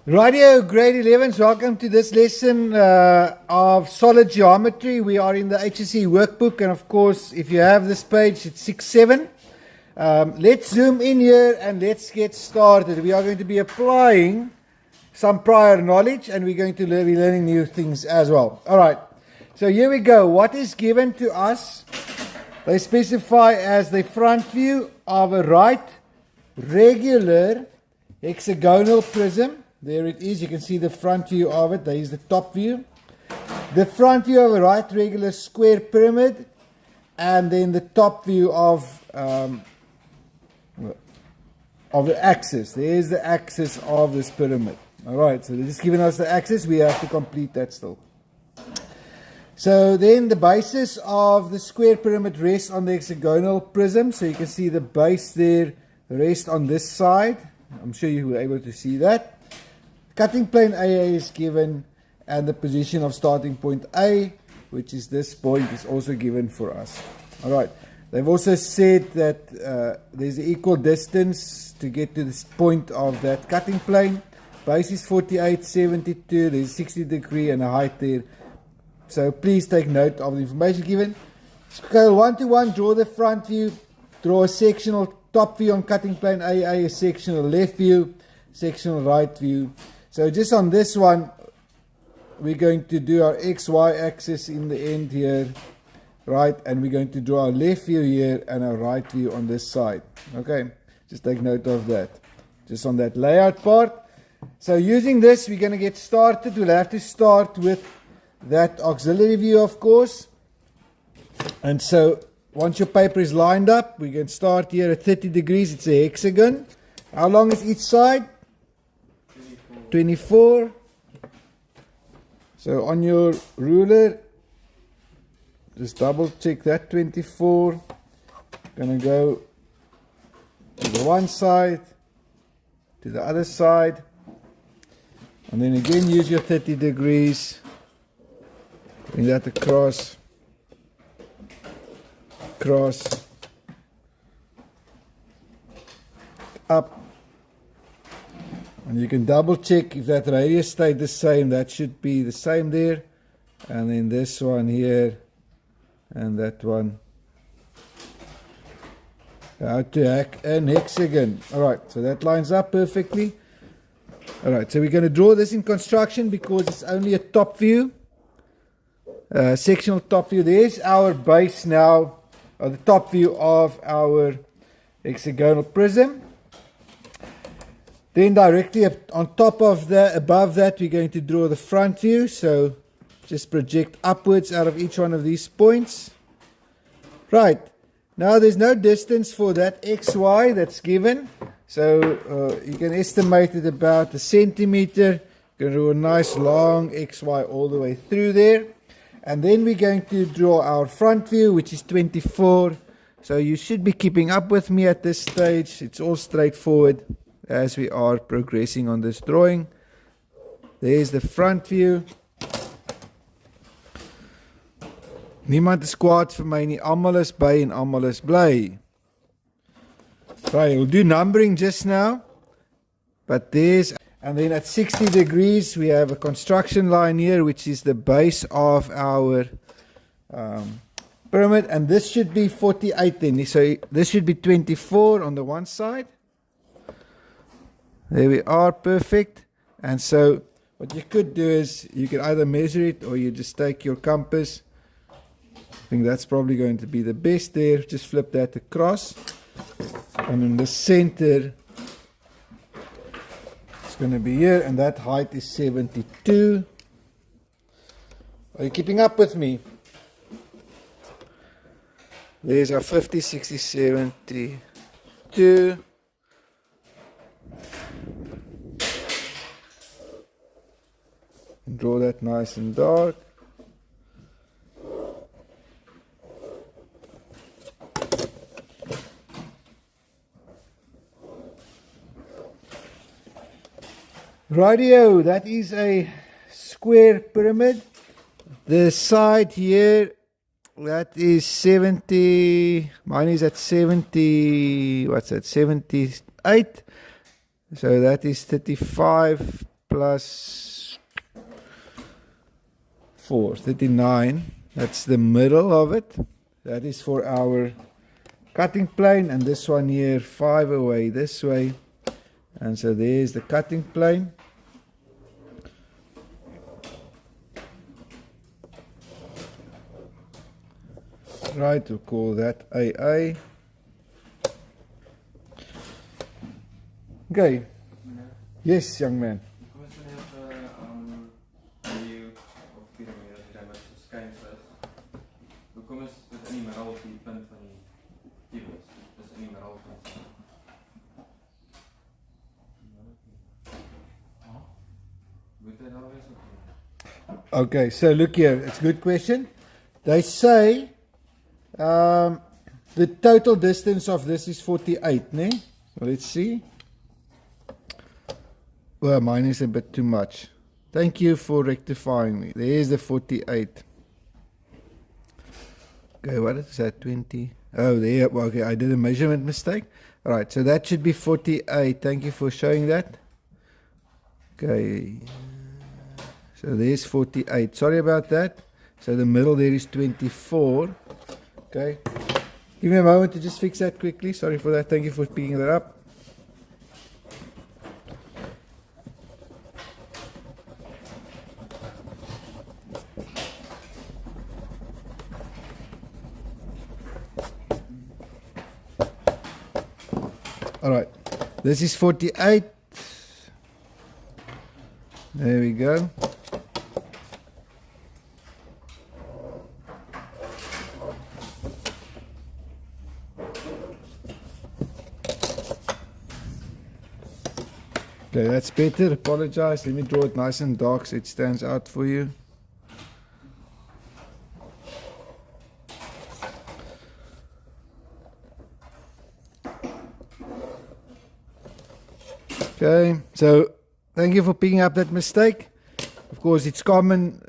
Radio grade 11s, welcome to this lesson of solid geometry. We are in the HSE workbook, and of course, if you have this page, it's 6-7. Let's zoom in here and let's get started. We are going to be applying some prior knowledge, and we're going to be learning new things as well. All right, so here we go. What is given to us? They specify as the front view of a right regular hexagonal prism. There it is. You can see the front view of it. There is the top view. The front view of a right regular square pyramid, and then the top view of the axis. There's the axis of this pyramid. All right. So they're just giving us the axis. We have to complete that still. So then the basis of the square pyramid rests on the hexagonal prism. So you can see the base there rests on this side. I'm sure you were able to see that. Cutting plane AA is given, and the position of starting point A, which is this point, is also given for us. All right. They've also said that there's an equal distance to get to this point of that cutting plane. Base is 48, 72. There's 60 degree and a height there. So please take note of the information given. Scale 1 to 1. Draw the front view. Draw a sectional top view on cutting plane AA, a sectional left view, sectional right view. So just on this one, we're going to do our XY axis in the end here, right? And we're going to draw our left view here and our right view on this side. Okay, just take note of that. Just on that layout part. So using this, we're going to get started. We'll have to start with that auxiliary view, of course. And so once your paper is lined up, we can start here at 30 degrees. It's a hexagon. How long is each side? 24. So on your ruler, just double check that 24. Gonna go to the one side, to the other side, and then again use your 30 degrees. Bring that across, cross, up. And you can double check if that radius stayed the same. That should be the same there. And then this one here and that one. How to hack an hexagon. Alright, so that lines up perfectly. Alright, so we're going to draw this in construction because it's only a top view. Sectional top view. There's our base now, or the top view of our hexagonal prism. Then directly on top of that, above that, we're going to draw the front view. So just project upwards out of each one of these points. Right. Now there's no distance for that XY that's given. So you can estimate it about a centimeter. You're going to do a nice long XY all the way through there. And then we're going to draw our front view, which is 24. So you should be keeping up with me at this stage. It's all straightforward as we are progressing on this drawing. There's the front view. Niemand is kwaad vir my nie. Almal is by en almal is bly. Right, we'll do numbering just now. But there's, and then at 60 degrees we have a construction line here, which is the base of our pyramid. And this should be 48 then. So this should be 24 on the one side. There we are, perfect. And so what you could do is you can either measure it or you just take your compass. I think that's probably going to be the best there. Just flip that across. And in the center, it's going to be here, and that height is 72. Are you keeping up with me? There's our 50, 60, 72. Draw that nice and dark. Radio, that is a square pyramid. The side here, that is 70, mine is at 70, what's that, 78. So that is 35 plus 4, 39. That's the middle of it. That is for our cutting plane, and this one here 5 away this way, and so there's the cutting plane. Right, we'll call that AA. Okay. Yes, young man. Okay, so look here, it's a good question. They say the total distance of this is 48, ne? So let's see. Well, mine is a bit too much. Thank you for rectifying me. There's the 48. Okay, what is that? 20. Oh, there. Okay, I did a measurement mistake. All right, so that should be 48. Thank you for showing that. Okay. So there's 48. Sorry about that. So the middle there is 24. Okay. Give me a moment to just fix that quickly. Sorry for that. Thank you for picking that up. All right. This is 48. There we go. Okay, that's better. Apologize. Let me draw it nice and dark so it stands out for you. Okay, so thank you for picking up that mistake. Of course, it's common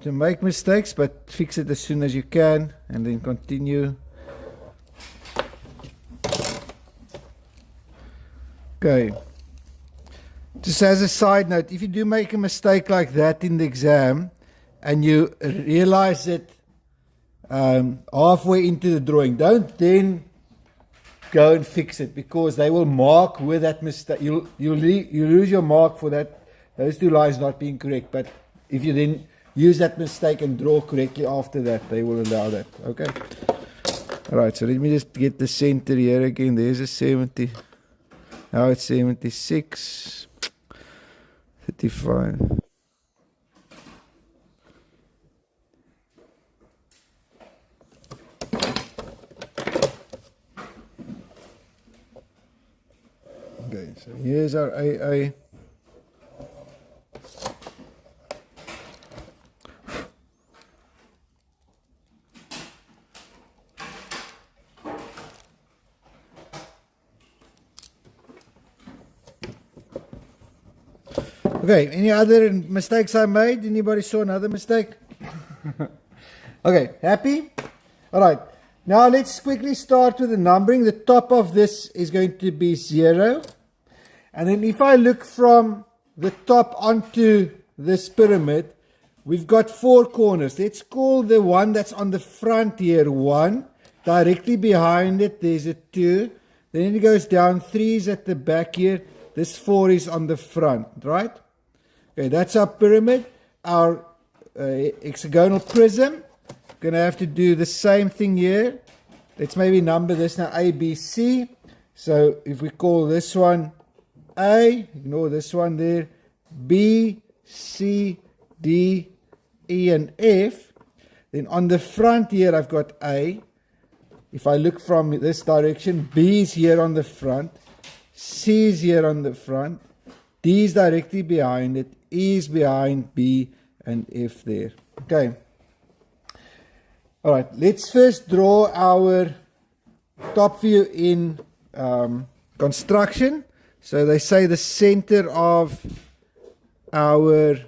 to make mistakes, but fix it as soon as you can and then continue. Okay. Just as a side note, if you do make a mistake like that in the exam and you realize it halfway into the drawing, don't then go and fix it, because they will mark with that mistake. You lose your mark for those two lines not being correct. But if you then use that mistake and draw correctly after that, they will allow that. Okay. All right. So let me just get the center here again. There's a 70. Now it's 76. 35. Okay, so here's our AA. Okay, any other mistakes I made? Anybody saw another mistake? Okay, happy? All right, now let's quickly start with the numbering. The top of this is going to be 0. And then if I look from the top onto this pyramid, we've got 4 corners. Let's call the one that's on the front here 1. Directly behind it, there's a 2. Then it goes down, 3 is at the back here. This 4 is on the front, right? Okay, that's our pyramid. Our hexagonal prism. Going to have to do the same thing here. Let's maybe number this now A, B, C. So if we call this one A, ignore this one there, B, C, D, E, and F. Then on the front here, I've got A. If I look from this direction, B is here on the front, C is here on the front, D is directly behind it, E is behind B, and F there. Okay. All right, let's first draw our top view in construction. So they say the center of our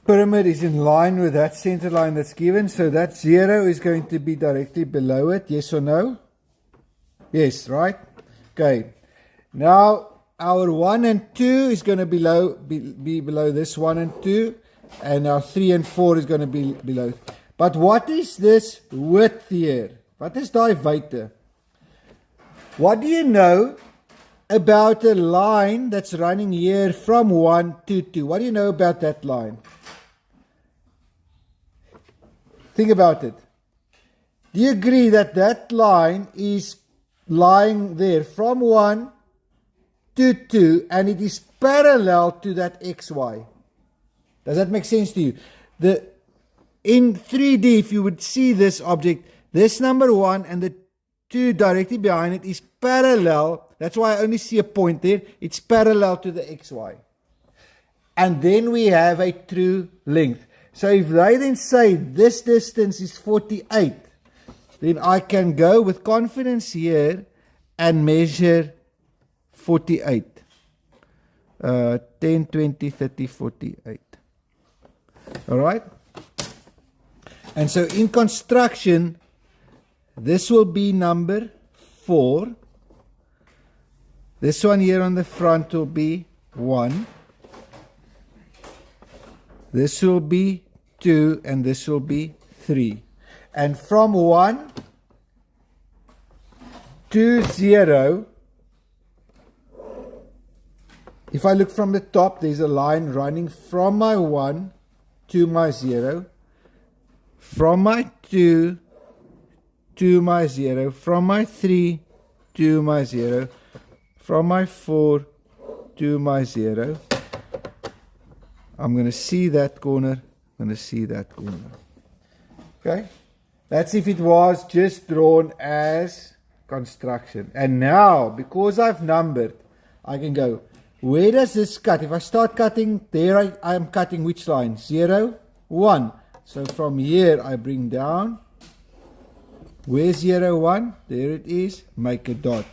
pyramid is in line with that center line that's given. So that 0 is going to be directly below it. Yes or no? Yes, right? Okay. Now our 1 and 2 is going to be below this 1 and 2, and our 3 and 4 is going to be below. But what is this width here? What is die wyte? What do you know about a line that's running here from 1 to 2? What do you know about that line? Think about it. Do you agree that that line is lying there from 1 to 2 and it is parallel to that XY? Does that make sense to you? In 3D, if you would see this object, this number 1 and the 2 directly behind it is parallel. That's why I only see a point there. It's parallel to the XY. And then we have a true length. So if they then say this distance is 48, then I can go with confidence here and measure 48. 10, 20, 30, 48. Alright? And so in construction, this will be number 4. This one here on the front will be 1. This will be 2 and this will be 3. And from 1 to 0, if I look from the top, there's a line running from my 1 to my 0, from my 2 to my 0, from my 3 to my 0, from my 4 to my 0. I'm going to see that corner, I'm going to see that corner. Okay? That's if it was just drawn as construction. And now, because I've numbered, I can go, where does this cut? If I start cutting, there I am cutting which line? 0, 1. So from here I bring down. Where's 0, 1? There it is. Make a dot.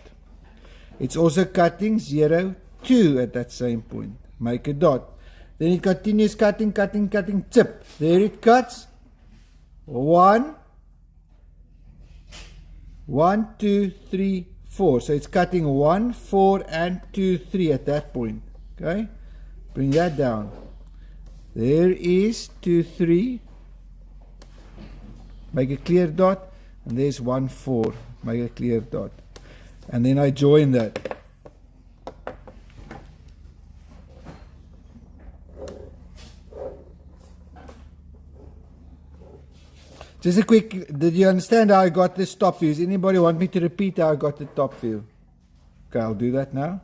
It's also cutting 0, 2 at that same point. Make a dot. Then it continues cutting, cutting, cutting, chip. There it cuts. 1, 1, 2, 3, 4. So it's cutting 1, 4, and 2, 3 at that point. Okay? Bring that down. There is 2, 3. Make a clear dot. And there's 1, 4. Make a clear dot. And then I join that. Just a quick, did you understand how I got this top view? Does anybody want me to repeat how I got the top view? Okay, I'll do that now.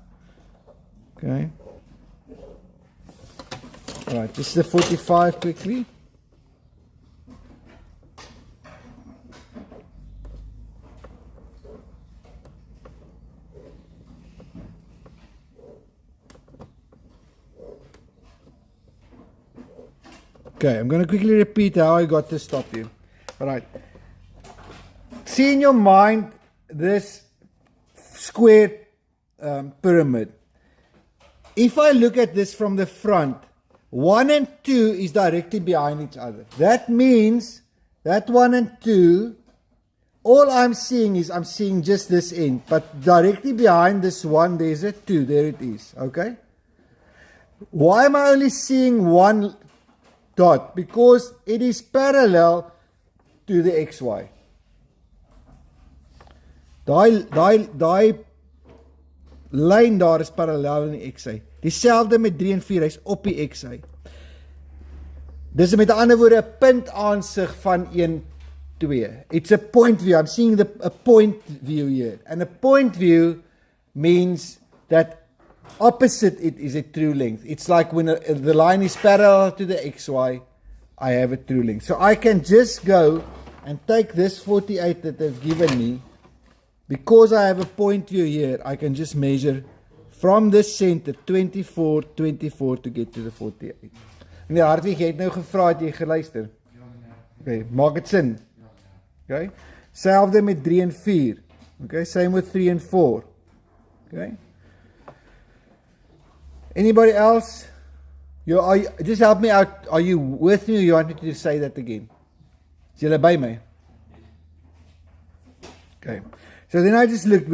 Okay. Alright, this is the 45 quickly. Okay, I'm going to quickly repeat how I got this top view. Alright. See in your mind this square pyramid. If I look at this from the front, 1 and 2 is directly behind each other. That means that 1 and 2, all I'm seeing is I'm seeing just this end. But directly behind this 1, there's a 2. There it is. Okay? Why am I only seeing 1 dot? Because it is parallel to the XY. Daai lyn daar is parallel in die XY. Dieselfde met 3 en 4, hy's op die XY. Dis met ander woorde 'n punt aansig van 1, 2. It's a point view. I'm seeing a point view here. And a point view means that opposite it is a true length. It's like when the line is parallel to the XY, I have a true length. So I can just go and take this 48 that they've given me. Because I have a point view here, I can just measure from this center 24, 24 to get to the 48. Meneer Hartwig, jy het nou gevra, het jy geluister? Okay, maak het sin? Okay, selfde met 3 en 4. Okay, same with 3 and 4. Okay. Anybody else? Just help me out. Are you with me or you want me to say that again? Is julle by my? Okay. So then I just looked,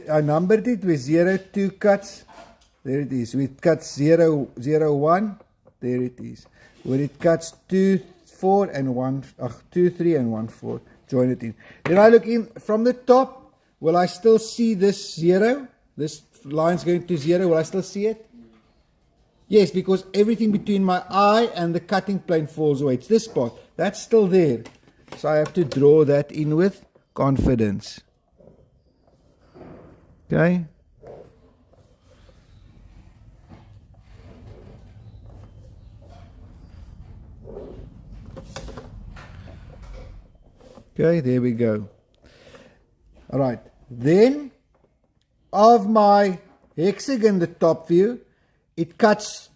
I numbered it with 0, 2 cuts, there it is. Where it cuts 0, 0, 1, there it is. Where it cuts 2, 4 and 1, 2, 3 and 1, 4, join it in. Then I look in from the top. Will I still see this 0? This line's going to 0. Will I still see it? Yes, because everything between my eye and the cutting plane falls away. It's this part. That's still there. So I have to draw that in with confidence. Okay. Okay, there we go. All right. Then, of my hexagon, the top view, it cuts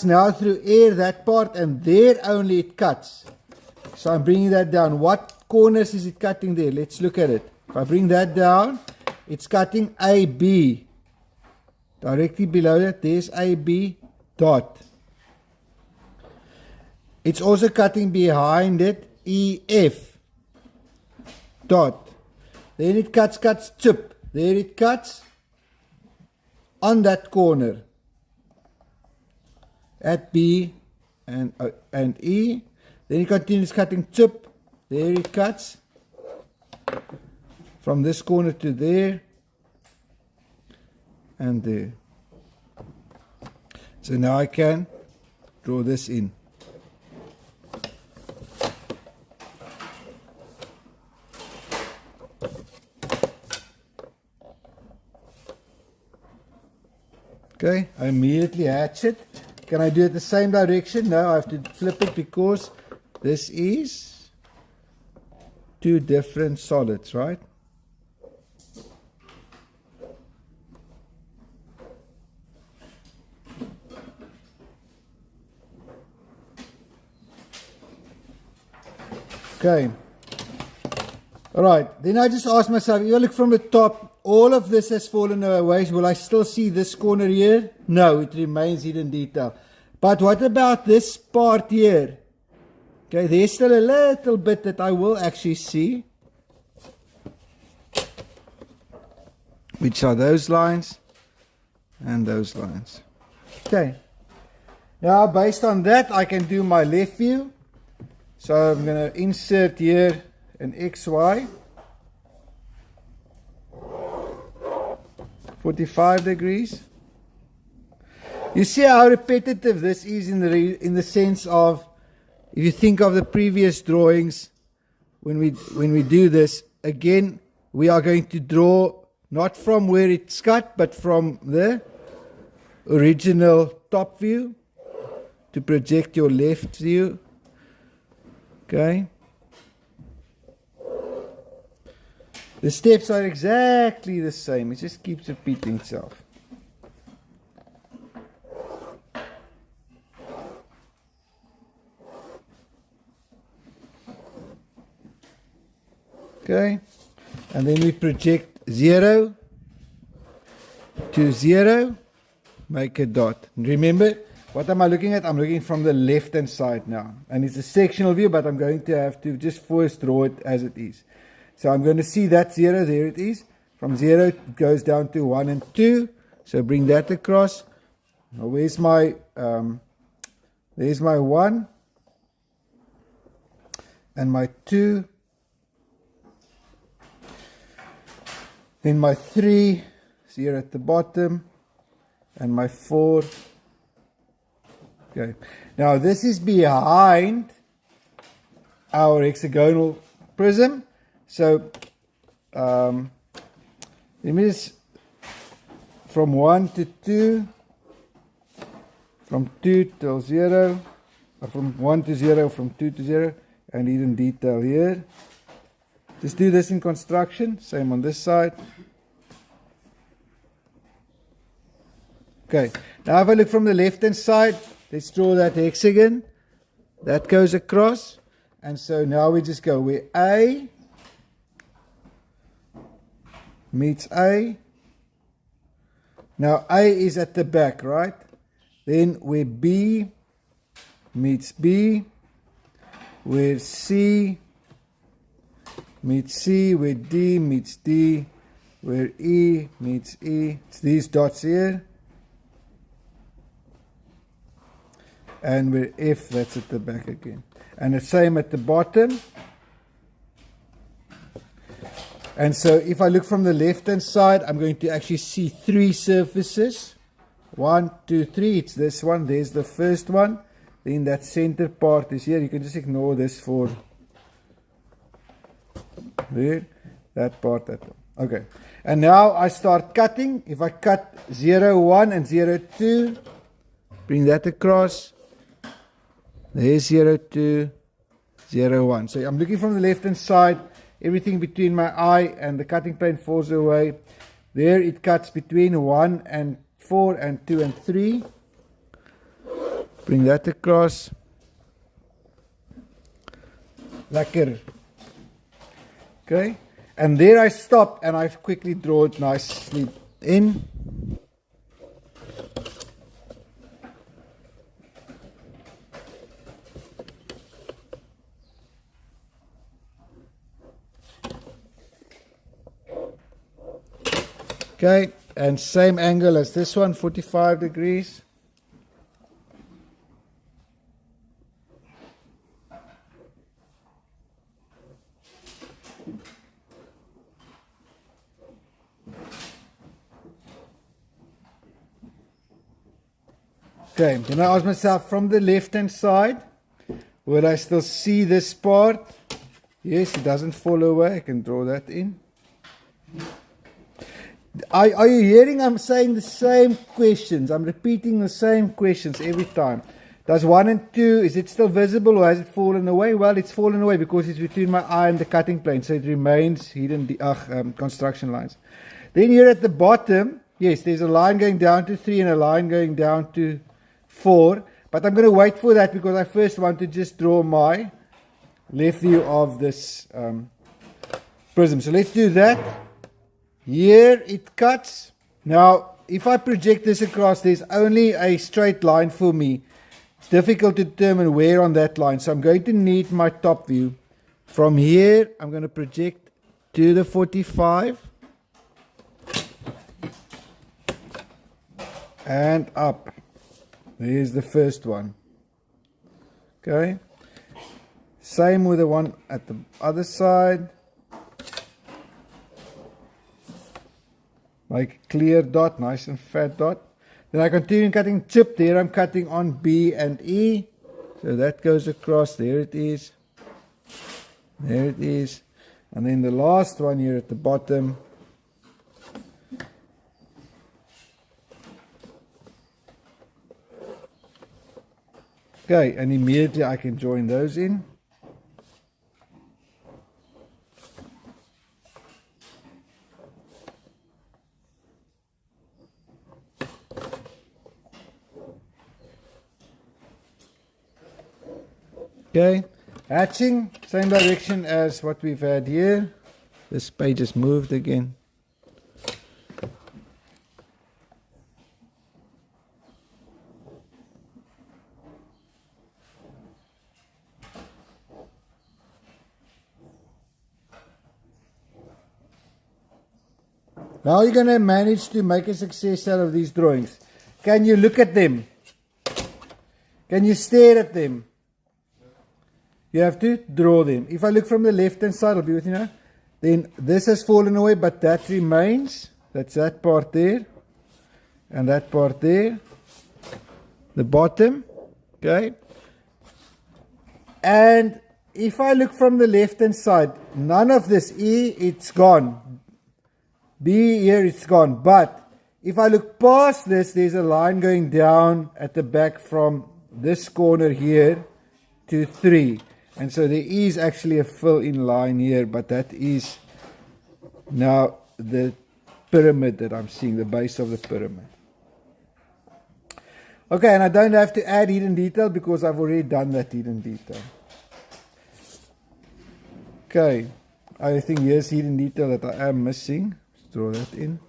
now through air, that part, and there only it cuts. So I'm bringing that down. What corners is it cutting there? Let's look at it. If I bring that down, it's cutting AB. Directly below that, there's AB dot. It's also cutting behind it EF dot. Then it cuts chip. There it cuts on that corner at B and E. Then it continues cutting chip. There it cuts from this corner to there and there. So now I can draw this in. Okay, I immediately hatch it. Can I do it the same direction? No, I have to flip it because this is two different solids, right? Okay. All right. Then I just ask myself, if I look from the top, all of this has fallen away. Will I still see this corner here? No, it remains hidden detail. But what about this part here? Okay, there's still a little bit that I will actually see. Which are those lines and those lines. Okay. Now, based on that, I can do my left view. So I'm going to insert here an XY. 45 degrees. You see how repetitive this is in the sense of, if you think of the previous drawings, when we do this, again, we are going to draw not from where it's cut, but from the original top view to project your left view. Okay. The steps are exactly the same. It just keeps repeating itself. Okay. And then we project 0 to 0. Make a dot. Remember, what am I looking at? I'm looking from the left-hand side now. And it's a sectional view, but I'm going to have to just first draw it as it is. So I'm going to see that 0, there it is. From 0 it goes down to 1 and 2. So bring that across. Now where's my, there's my 1 and my 2. Then my 3 is here at the bottom. And my 4. Okay. Now this is behind our hexagonal prism. So, let me just, from 1 to 2, from 2 till 0, or from 1 to 0, from 2 to 0, and hidden detail here. Just do this in construction, same on this side. Okay, now if I look from the left hand side, let's draw that hexagon. That goes across, and so now we just go where A meets A. Now A is at the back, right? Then where B meets B, where C meets C, where D meets D, where E meets E. It's these dots here. and where F, that's at the back again. And the same at the bottom. And so if I look from the left hand side, I'm going to actually see 3 surfaces. 1, 2, 3, it's this one, there's the first one. Then that center part is here. You can just ignore this for there, that part, that one. Okay, and now I start cutting. If I cut 0, 1 and 0, 2, bring that across. There's 0, 2, 0, 1. So I'm looking from the left hand side. Everything between my eye and the cutting plane falls away. There it cuts between 1 and 4 and 2 and 3. Bring that across. Lekker. Okay. And there I stop and I quickly draw it nicely in. Okay, and same angle as this one, 45 degrees. Okay, then I ask myself, from the left hand side, will I still see this part? Yes, it doesn't fall away. I can draw that in. Are you hearing I'm saying the same questions? I'm repeating the same questions every time. Does 1 and 2, is it still visible or has it fallen away? Well, it's fallen away because it's between my eye and the cutting plane, so it remains hidden construction lines. Then here at the bottom, yes, there's a line going down to 3 and a line going down to 4, but I'm going to wait for that because I first want to just draw my left view of this prism. So let's do that. Here it cuts. Now, if I project this across, there's only a straight line for me. It's difficult to determine where on that line. So I'm going to need my top view. From here, I'm going to project to the 45. And up. There's the first one. Okay. Same with the one at the other side. Like clear dot, nice and fat dot. Then I continue cutting chip. There I'm cutting on B and E. So that goes across. There it is. There it is. And then the last one here at the bottom. Okay, and immediately I can join those in. Okay, hatching, same direction as what we've had here. This page has moved again. Now you're going to manage to make a success out of these drawings. Can you look at them? Can you stare at them? You have to draw them. If I look from the left hand side, I'll be with you now. Then this has fallen away, but that remains. That's that part there. And that part there. The bottom. Okay. And if I look from the left hand side, none of this E, it's gone. B here, it's gone. But if I look past this, there's a line going down at the back from this corner here to 3. And so there is actually a fill-in line here, but that is now the pyramid that I'm seeing, the base of the pyramid. Okay, and I don't have to add hidden detail because I've already done that hidden detail. Okay, I think here's hidden detail that I am missing. Let's draw that in.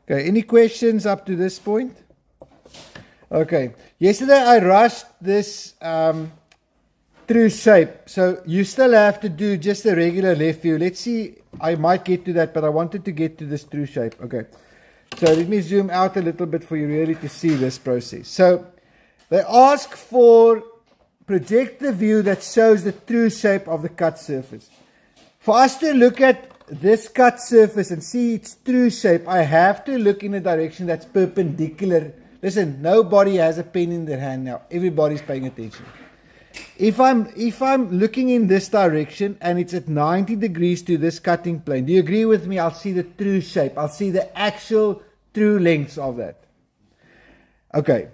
Okay, any questions up to this point? Okay, yesterday I rushed this through shape, so you still have to do just a regular left view. Let's see, I might get to that, but I wanted to get to this through shape. Okay, So let me zoom out a little bit for you really to see this process. So they ask for project the view that shows the true shape of the cut surface. For us to look at this cut surface and see its true shape, I have to look in a direction that's perpendicular. Listen, nobody has a pen in their hand now. Everybody's paying attention. If I'm looking in this direction and it's at 90 degrees to this cutting plane, do you agree with me? I'll see the true shape. I'll see the actual true lengths of that. Okay.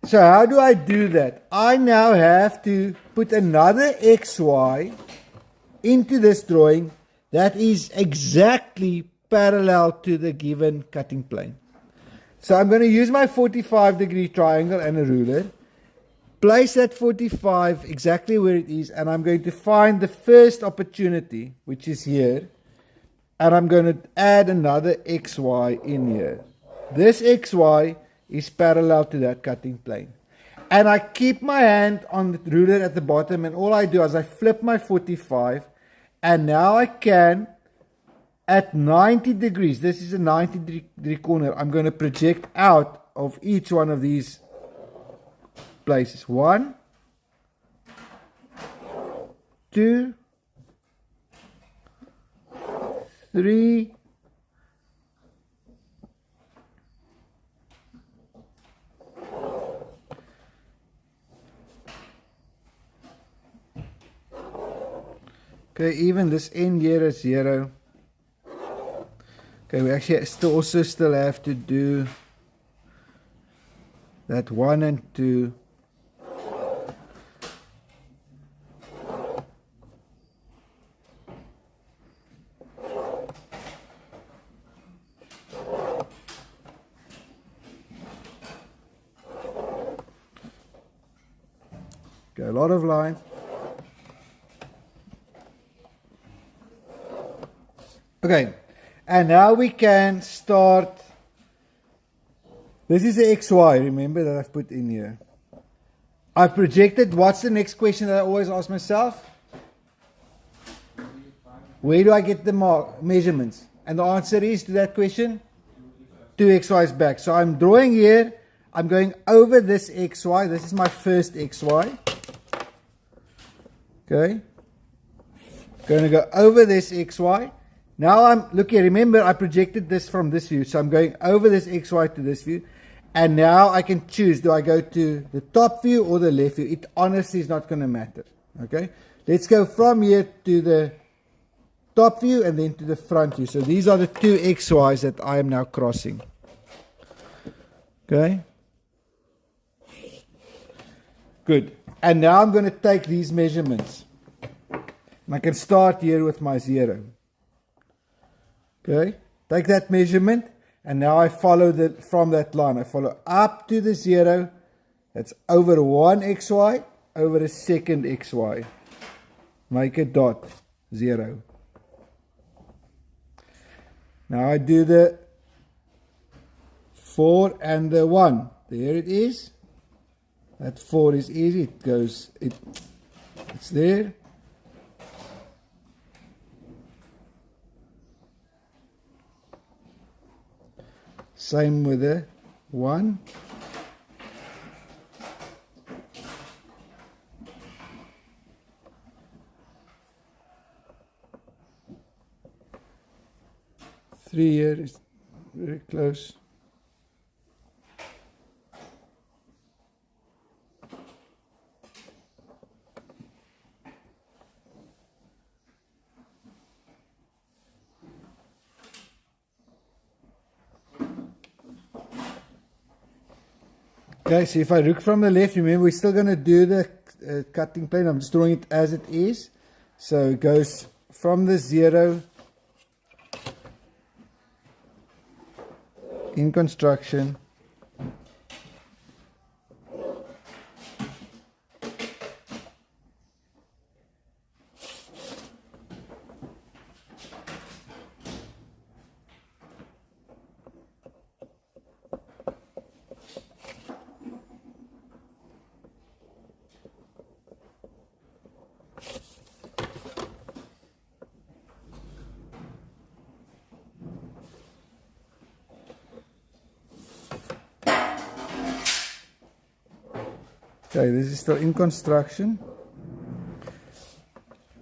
So how do I do that? I now have to put another XY into this drawing that is exactly parallel to the given cutting plane. So I'm going to use my 45-degree triangle and a ruler. Place that 45 exactly where it is, and I'm going to find the first opportunity, which is here, and I'm going to add another XY in here. This XY is parallel to that cutting plane. And I keep my hand on the ruler at the bottom, and all I do is I flip my 45, and now I can, at 90 degrees, this is a 90-degree corner, I'm going to project out of each one of these places. 1, 2, 3, 'Okay, even this end here is 0. Okay, we actually still have to do that 1 and 2. Okay, a lot of lines. Okay, and now we can start. This is the XY, remember, that I've put in here. I've projected. What's the next question that I always ask myself? Where do I get the measurements? And the answer is to that question, 2 XYs back. So I'm drawing here. I'm going over this XY. This is my first XY. Okay. Going to go over this XY. Now look here, remember I projected this from this view, so I'm going over this XY to this view, and now I can choose, do I go to the top view or the left view? It honestly is not going to matter, okay? Let's go from here to the top view and then to the front view. So these are the 2 XYs that I am now crossing, okay? Good, and now I'm going to take these measurements, and I can start here with my 0. Okay, take that measurement, and now I follow from that line. I follow up to the 0. That's over 1 XY, over a second XY. Make a dot, 0. Now I do the 4 and the 1. There it is. That 4 is easy. It's there. Same with the 1. Three here is very close. Okay, so if I look from the left, remember we're still going to do the cutting plane. I'm just drawing it as it is. So it goes from the 0 in construction Okay, this is still in construction.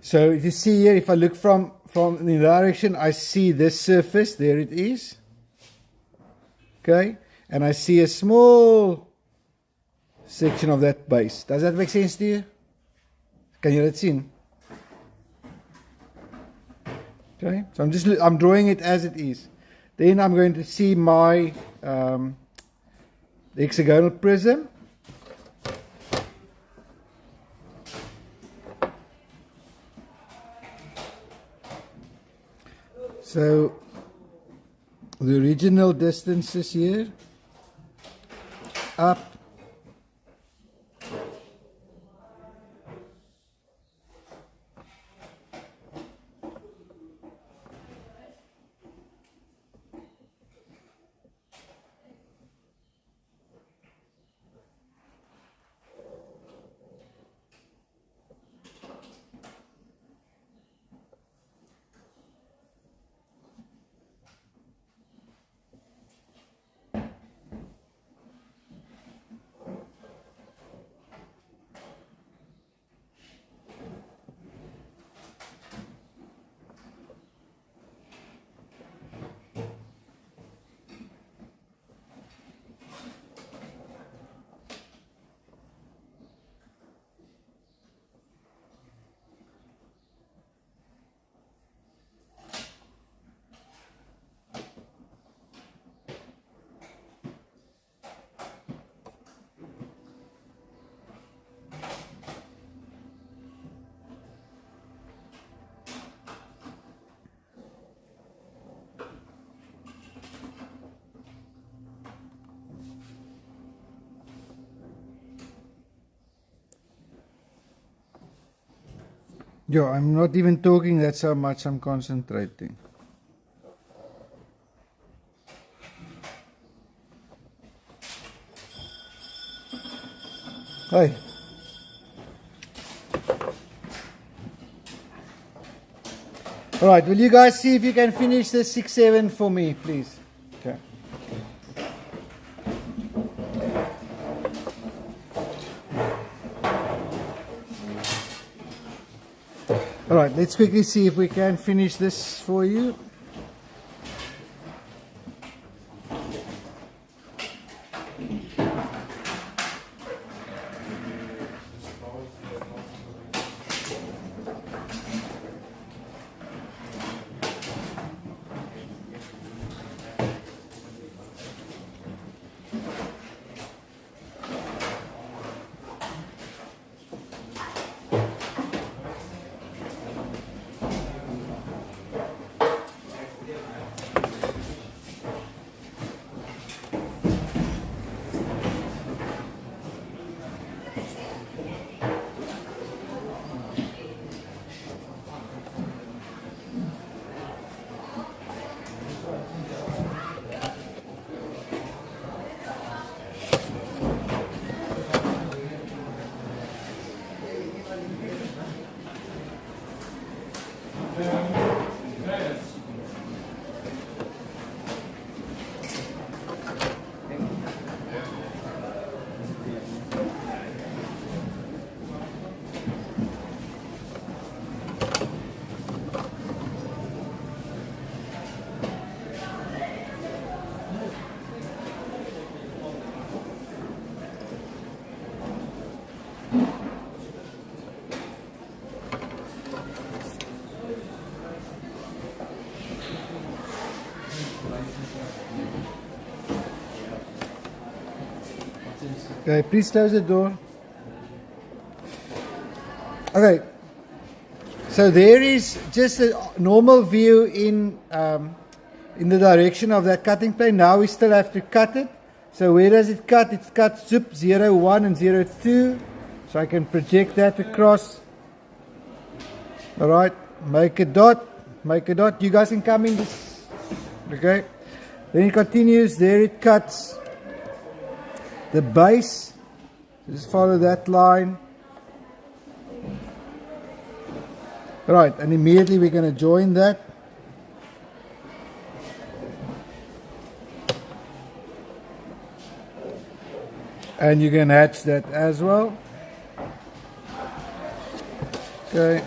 So if you see here, if I look from the direction, I see this surface, there it is. Okay, and I see a small section of that base. Does that make sense to you? Can you let it see? Okay, so I'm drawing it as it is. Then I'm going to see my the hexagonal prism. So the original distances here, up, yeah, I'm not even talking, that's how much I'm concentrating. Hey. Alright, will you guys see if you can finish this 6-7 for me, please? Okay. Alright, let's quickly see if we can finish this for you. Okay, please close the door. Okay, so there is just a normal view in the direction of that cutting plane. Now we still have to cut it. So where does it cut? It cuts zip 0, 1 and 0, 2. So I can project that across. Alright, make a dot. Make a dot. You guys can come in this. Okay. Then it continues. There it cuts the base. Just follow that line. Right, and immediately we're going to join that. And you can hatch that as well. Okay.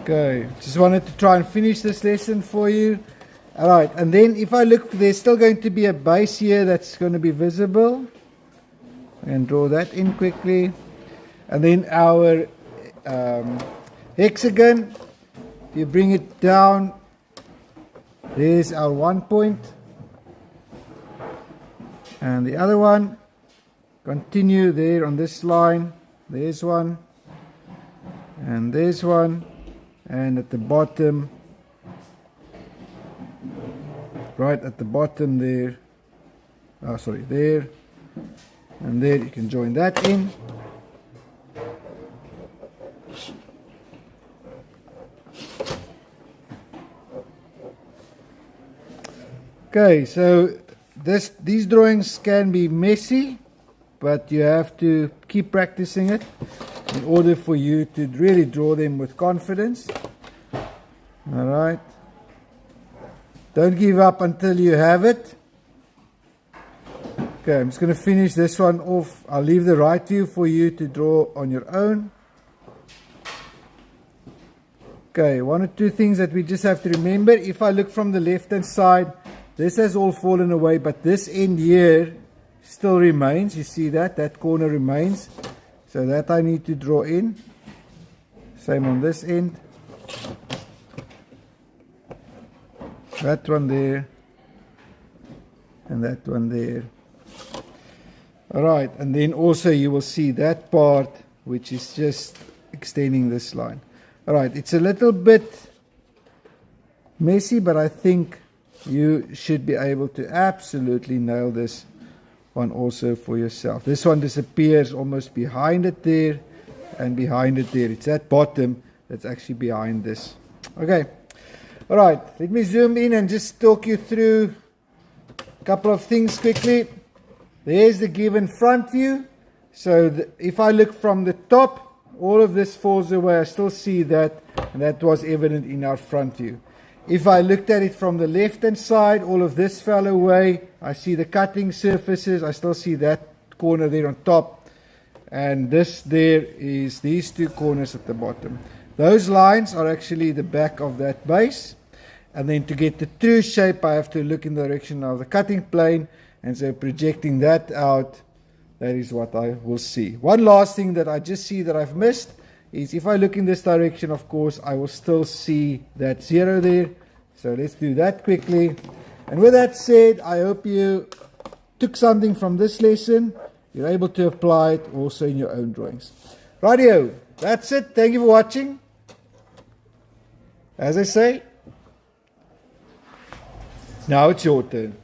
Okay, just wanted to try and finish this lesson for you. All right, and then if I look, there's still going to be a base here that's going to be visible. And draw that in quickly. And then our hexagon, if you bring it down, there's our 1 point. And the other one, continue there on this line. There's one. And there's one. And at the bottom, right at the bottom there, there, and there you can join that in. Okay, so these drawings can be messy, but you have to keep practicing it in order for you to really draw them with confidence. All right. Don't give up until you have it. Okay, I'm just going to finish this one off. I'll leave the right view for you to draw on your own. Okay, one or two things that we just have to remember. If I look from the left hand side, this has all fallen away, but this end here still remains. You see that? That corner remains. So that I need to draw in. Same on this end. That one there. And that one there. Alright, and then also you will see that part which is just extending this line. Alright, it's a little bit messy, but I think you should be able to absolutely nail this one also for yourself. This one disappears almost behind it there and behind it there. It's that bottom that's actually behind this. Okay. Alright, let me zoom in and just talk you through a couple of things quickly. There's the given front view. So if I look from the top, all of this falls away. I still see that, and that was evident in our front view. If I looked at it from the left hand side, all of this fell away. I see the cutting surfaces. I still see that corner there on top. And this there is these two corners at the bottom. Those lines are actually the back of that base. And then to get the true shape, I have to look in the direction of the cutting plane. And so projecting that out, that is what I will see. One last thing that I just see that I've missed is if I look in this direction, of course, I will still see that 0 there. So let's do that quickly. And with that said, I hope you took something from this lesson. You're able to apply it also in your own drawings. Rightio, that's it. Thank you for watching. As I say, now it's your turn.